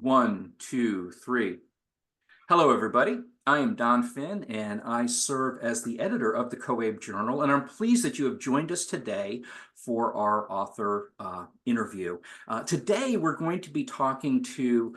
One, two, three. Hello, everybody. I am Don Finn, and I serve as the editor of the COABE Journal, and I'm pleased that you have joined us today for our author interview. Today, we're going to be talking to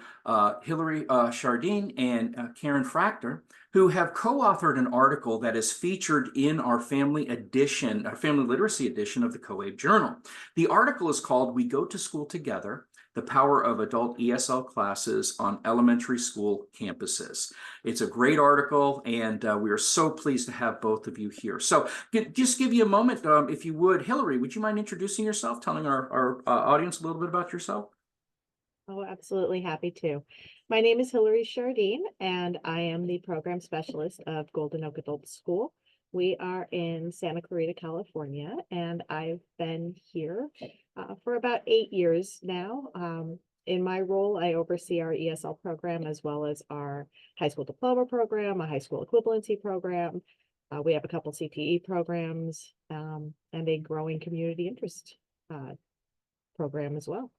Hilary Schardein and Carin Fractor, who have co-authored an article that is featured in our family edition, our family literacy edition of the COABE Journal. The article is called "We Go to School Together: The Power of Adult ESL Classes on Elementary School Campuses." It's a great article, and we are so pleased to have both of you here. So just give you a moment, if you would. Hilary, would you mind introducing yourself, telling our audience a little bit about yourself? Oh, absolutely happy to. My name is Hilary Schardein, and I am the program specialist of Golden Oak Adult School. We are in Santa Clarita, California, and I've been here for about 8 years now. In my role, I oversee our ESL program as well as our high school diploma program, a high school equivalency program. We have a couple CTE programs and a growing community interest program as well.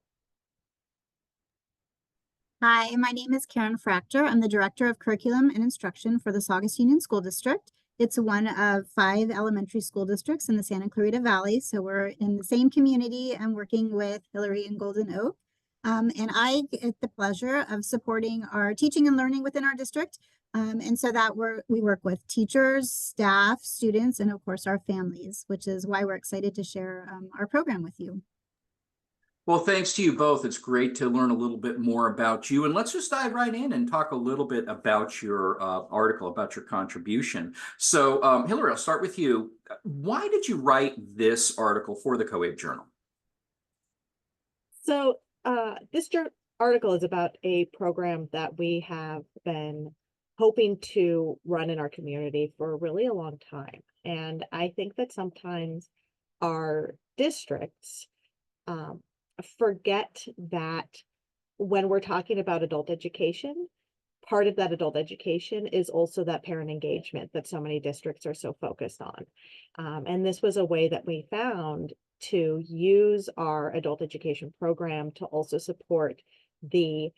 Hi, my name is Carin Fractor. I'm the Director of Curriculum and Instruction for the Saugus Union School District. It's one of 5 elementary school districts in the Santa Clarita Valley. So we're in the same community and working with Hilary and Golden Oak. And I get the pleasure of supporting our teaching and learning within our district. And so that we work with teachers, staff, students, and of course our families, which is why we're excited to share our program with you. Well, thanks to you both. It's great to learn a little bit more about you. And let's just dive right in and talk a little bit about your article, about your contribution. So, Hilary, I'll start with you. Why did you write this article for the COABE Journal? So this article is about a program that we have been hoping to run in our community for really a long time. And I think that sometimes our districts forget that when we're talking about adult education, part of that adult education is also that parent engagement that so many districts are so focused on. And this was a way that we found to use our adult education program to also support the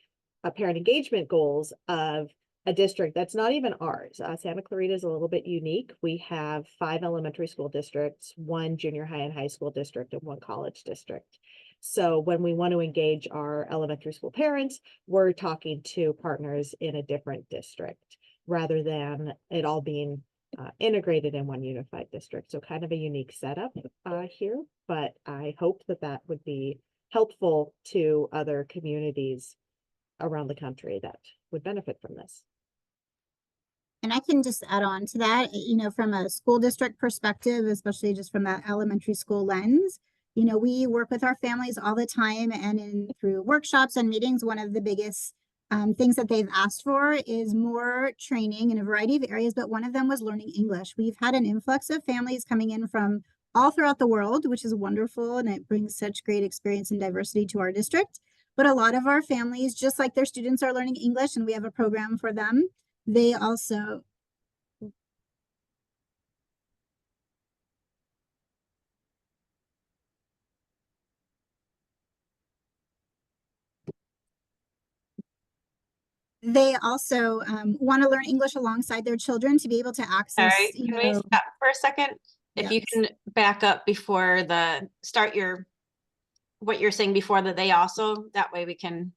parent engagement goals of a district that's not even ours. Santa Clarita is a little bit unique. We have 5 elementary school districts, 1 junior high and high school district, and 1 college district. So when we want to engage our elementary school parents, we're talking to partners in a different district rather than it all being integrated in one unified district. So kind of a unique setup here, but I hope that that would be helpful to other communities around the country that would benefit from this. And I can just add on to that, from a school district perspective, especially just from that elementary school lens, we work with our families all the time, and through workshops and meetings, one of the biggest things that they've asked for is more training in a variety of areas, but one of them was learning English. We've had an influx of families coming in from all throughout the world, which is wonderful, and it brings such great experience and diversity to our district. But a lot of our families, just like their students are learning English and we have a program for them, they also want to learn English alongside their children to be able to access. Sorry, can we stop for a second? If you can back up before what you're saying before the they also, that way we can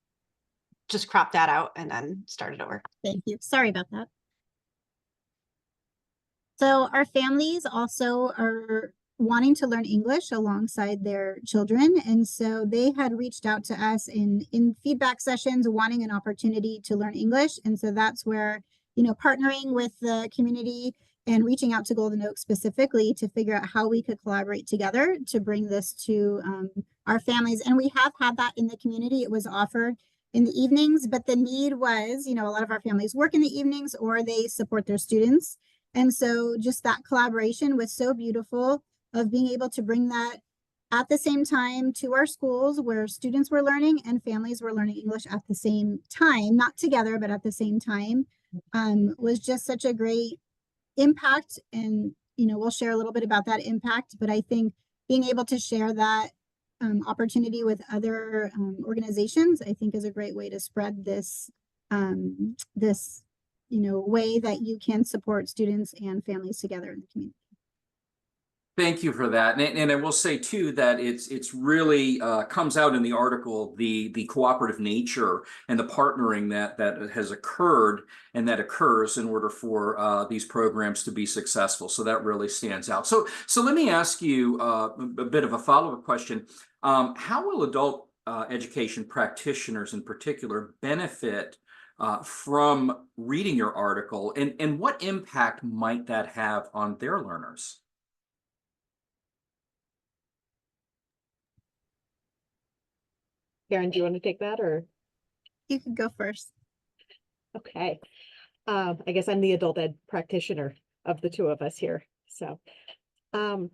just crop that out and then start it over. Thank you. Sorry about that. So our families also are wanting to learn English alongside their children. And so they had reached out to us in feedback sessions, wanting an opportunity to learn English. And so that's where, partnering with the community and reaching out to Golden Oak specifically to figure out how we could collaborate together to bring this to our families. And we have had that in the community. It was offered in the evenings, but the need was, a lot of our families work in the evenings or they support their students. And so just that collaboration was so beautiful of being able to bring that at the same time to our schools where students were learning and families were learning English at the same time, not together, but at the same time, was just such a great impact. And, we'll share a little bit about that impact, but I think being able to share that opportunity with other organizations, I think is a great way to spread this, way that you can support students and families together in the community. Thank you for that. And I will say too that it's really comes out in the article the cooperative nature and the partnering that has occurred and that occurs in order for these programs to be successful. So that really stands out. So let me ask you a bit of a follow-up question. How will adult education practitioners in particular benefit from reading your article, and what impact might that have on their learners? Carin, do you want to take that, or? You could go first. Okay. I guess I'm the adult ed practitioner of the two of us here. So, I'm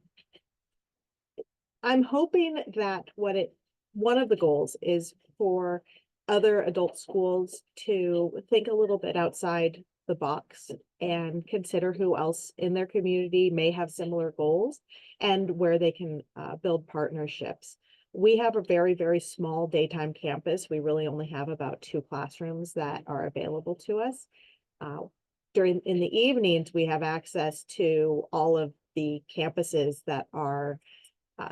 hoping that one of the goals is for other adult schools to think a little bit outside the box and consider who else in their community may have similar goals and where they can build partnerships. We have a very, very small daytime campus. We really only have about 2 classrooms that are available to us. In the evenings, we have access to all of the campuses that our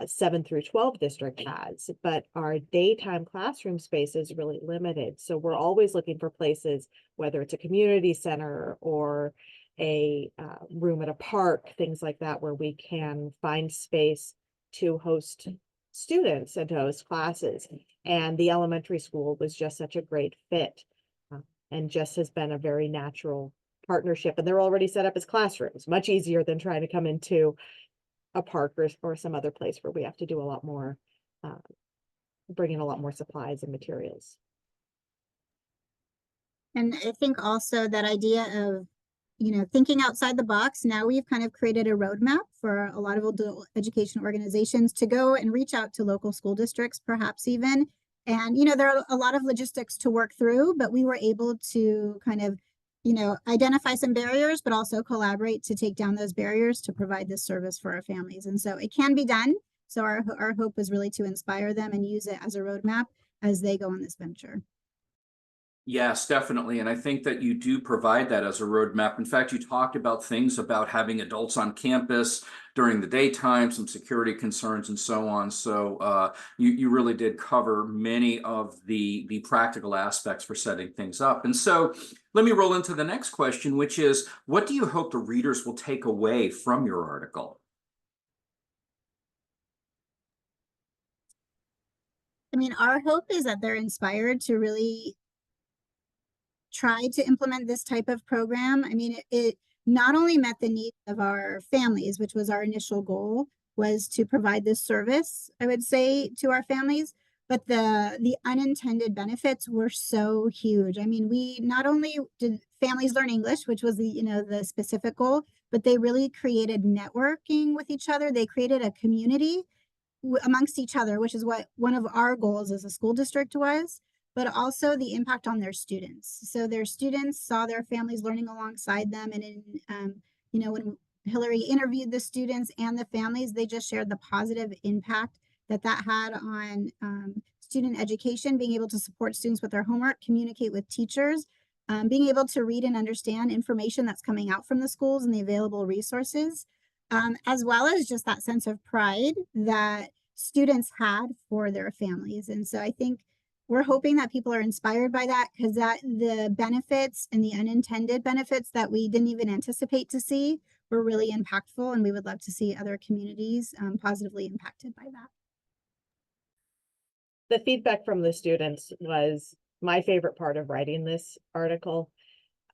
7 through 12 district has, but our daytime classroom space is really limited. So we're always looking for places, whether it's a community center or a room at a park, things like that, where we can find space to host students and to host classes. And the elementary school was just such a great fit and just has been a very natural partnership. And they're already set up as classrooms, much easier than trying to come into a park or some other place where we have to do a lot more, bring in a lot more supplies and materials. And I think also that idea of, thinking outside the box. Now we've kind of created a roadmap for a lot of adult education organizations to go and reach out to local school districts, perhaps even. And, there are a lot of logistics to work through, but we were able to kind of, identify some barriers, but also collaborate to take down those barriers to provide this service for our families. And so it can be done. So our hope is really to inspire them and use it as a roadmap as they go on this venture. Yes, definitely. And I think that you do provide that as a roadmap. In fact, you talked about things about having adults on campus during the daytime, some security concerns and so on. So you really did cover many of the practical aspects for setting things up. And so let me roll into the next question, which is, what do you hope the readers will take away from your article? I mean, our hope is that they're inspired to really try to implement this type of program. I mean, it not only met the needs of our families, which was our initial goal, was to provide this service, I would say, to our families, but the unintended benefits were so huge. I mean, we not only did families learn English, which was the specific goal, but they really created networking with each other. They created a community amongst each other, which is what one of our goals as a school district was, but also the impact on their students. So their students saw their families learning alongside them. And when Hilary interviewed the students and the families, they just shared the positive impact that had on student education, being able to support students with their homework, communicate with teachers, being able to read and understand information that's coming out from the schools and the available resources, as well as just that sense of pride that students had for their families. And so I think we're hoping that people are inspired by that, because the benefits and the unintended benefits that we didn't even anticipate to see were really impactful, and we would love to see other communities positively impacted by that. The feedback from the students was my favorite part of writing this article.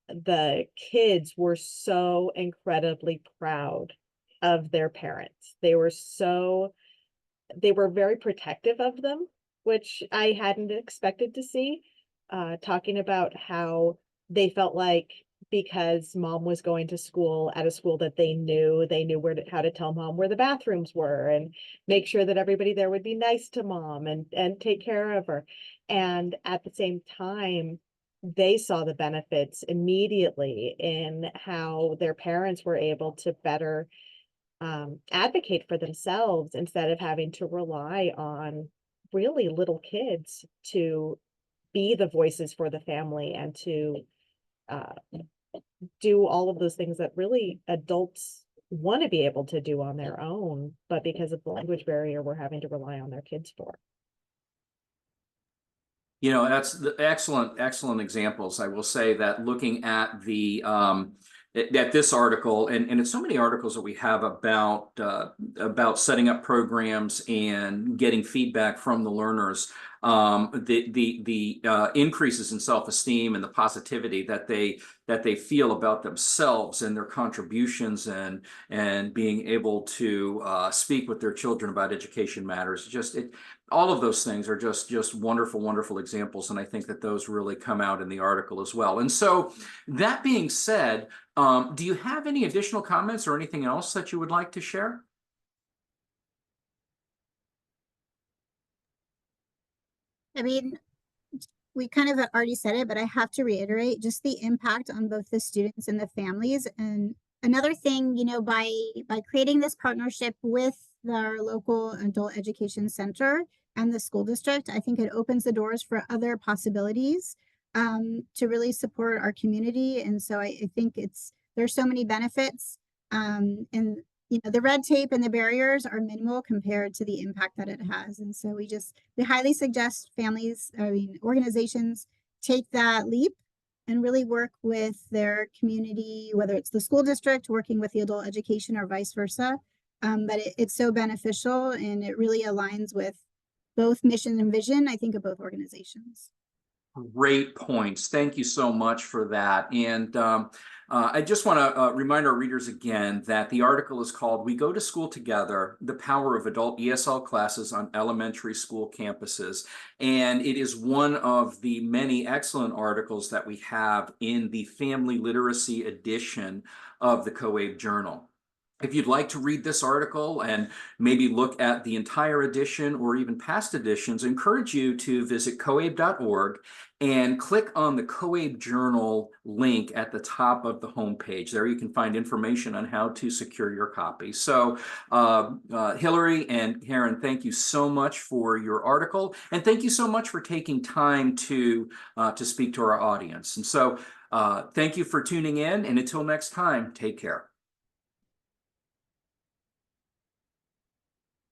The kids were so incredibly proud of their parents. They were very protective of them, which I hadn't expected to see, talking about how they felt like, because mom was going to school at a school that they knew how to tell mom where the bathrooms were and make sure that everybody there would be nice to mom and take care of her. And at the same time, they saw the benefits immediately in how their parents were able to better advocate for themselves instead of having to rely on really little kids to be the voices for the family and to do all of those things that really adults want to be able to do on their own, but because of the language barrier, we're having to rely on their kids for. You know, that's the excellent examples. I will say that looking at the at this article, and it's so many articles that we have about setting up programs and getting feedback from the learners, the increases in self-esteem and the positivity that they feel about themselves and their contributions and being able to speak with their children about education matters. All of those things are just wonderful examples, and I think that those really come out in the article as well. And so, that being said, do you have any additional comments or anything else that you would like to share? I mean, we kind of already said it, but I have to reiterate just the impact on both the students and the families. And another thing, you know, by creating this partnership with our local adult education center and the school district, I think it opens the doors for other possibilities to really support our community. And so I think there's so many benefits, and you know, the red tape and the barriers are minimal compared to the impact that it has. And so we highly suggest organizations take that leap and really work with their community, whether it's the school district working with the adult education or vice versa. But it's so beneficial, and it really aligns with both mission and vision, I think, of both organizations. Great points. Thank you so much for that. And I just want to remind our readers again that the article is called "We Go to School Together: The Power of Adult ESL Classes on Elementary School Campuses." And it is one of the many excellent articles that we have in the Family Literacy edition of the COABE Journal. If you'd like to read this article and maybe look at the entire edition or even past editions, I encourage you to visit coabe.org and click on the COABE Journal link at the top of the homepage. There you can find information on how to secure your copy. So Hilary and Carin, thank you so much for your article, and thank you so much for taking time to speak to our audience. And so thank you for tuning in, and until next time, take care.